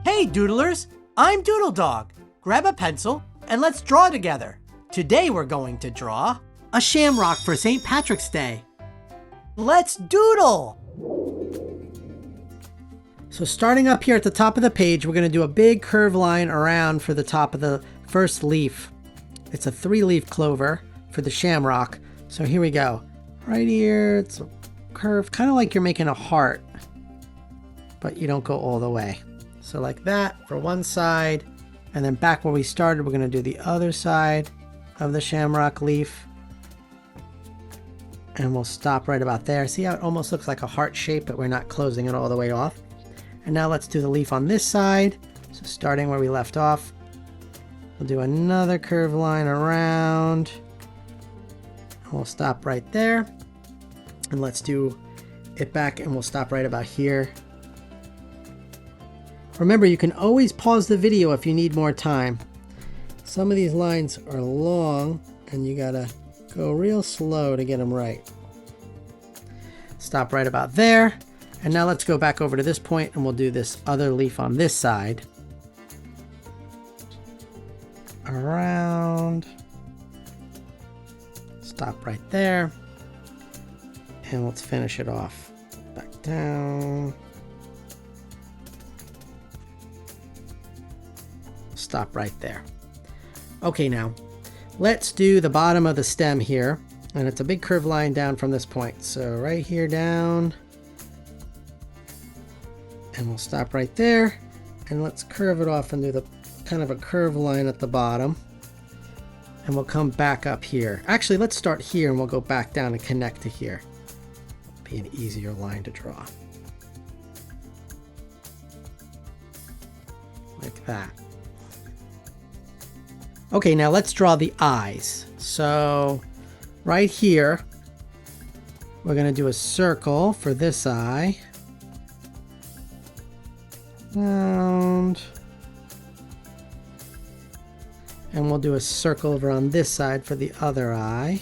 Hey doodlers, I'm Doodle Dog. Grab a pencil and let's draw together. Today we're going to draw a shamrock for St. Patrick's Day. Let's doodle! So starting up here at the top of the page, we're going to do a big curved line around for the top of the first leaf. It's a 3-leaf clover for the shamrock. So here we go. Right here, it's a curve, kind of like you're making a heart, but you don't go all the way. So like that for one side, and then back where we started, we're going to do the other side of the shamrock leaf. And we'll stop right about there. See how it almost looks like a heart shape, but we're not closing it all the way off. And now let's do the leaf on this side. So starting where we left off, we'll do another curved line around. And we'll stop right there. And let's do it back and we'll stop right about here. Remember, you can always pause the video if you need more time. Some of these lines are long and you gotta go real slow to get them right. Stop right about there. And now let's go back over to this point and we'll do this other leaf on this side. Around. Stop right there. And let's finish it off. Back down. Stop right there. Okay, now let's do the bottom of the stem here. And it's a big curved line down from this point. So right here down. And we'll stop right there. And let's curve it off and do the kind of a curved line at the bottom. And we'll come back up here. Actually, let's start here and we'll go back down and connect to here. Be an easier line to draw. Like that. Okay, now let's draw the eyes. So right here, we're going to do a circle for this eye. Round. And we'll do a circle over on this side for the other eye.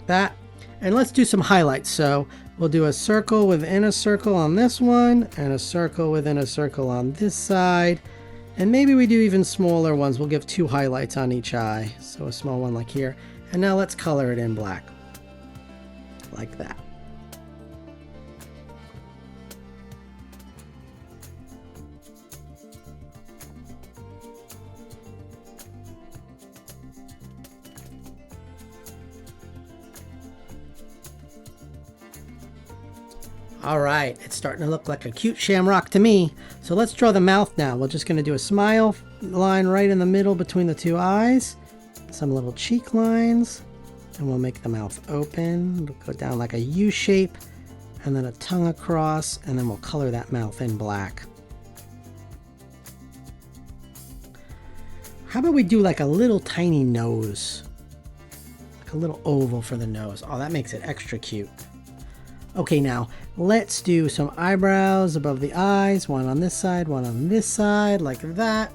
That. And let's do some highlights. So we'll do a circle within a circle on this one and a circle within a circle on this side. And maybe we do even smaller ones. We'll give 2 highlights on each eye. So a small one like here. And now let's color it in black. Like that. All right, it's starting to look like a cute shamrock to me. So let's draw the mouth now. We're just going to do a smile line right in the middle between the 2 eyes. Some little cheek lines. And we'll make the mouth open. It'll go down like a U shape. And then a tongue across. And then we'll color that mouth in black. How about we do like a little tiny nose? Like a little oval for the nose. Oh, that makes it extra cute. Okay, now let's do some eyebrows above the eyes. One on this side, one on this side, like that.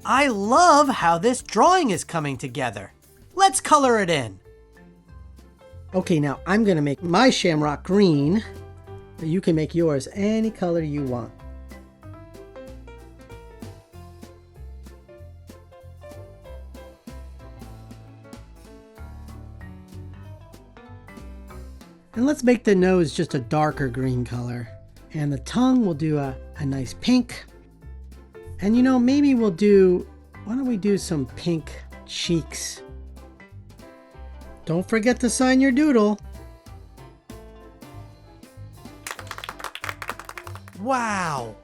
I love how this drawing is coming together. Let's color it in. Okay, now I'm going to make my shamrock green, but you can make yours any color you want. And let's make the nose just a darker green color. And the tongue, we'll do a nice pink. And you know, maybe we'll do, why don't we do some pink cheeks? Don't forget to sign your doodle. Wow!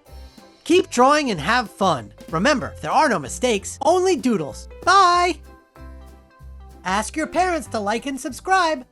Keep drawing and have fun. Remember, there are no mistakes, only doodles. Bye! Ask your parents to like and subscribe.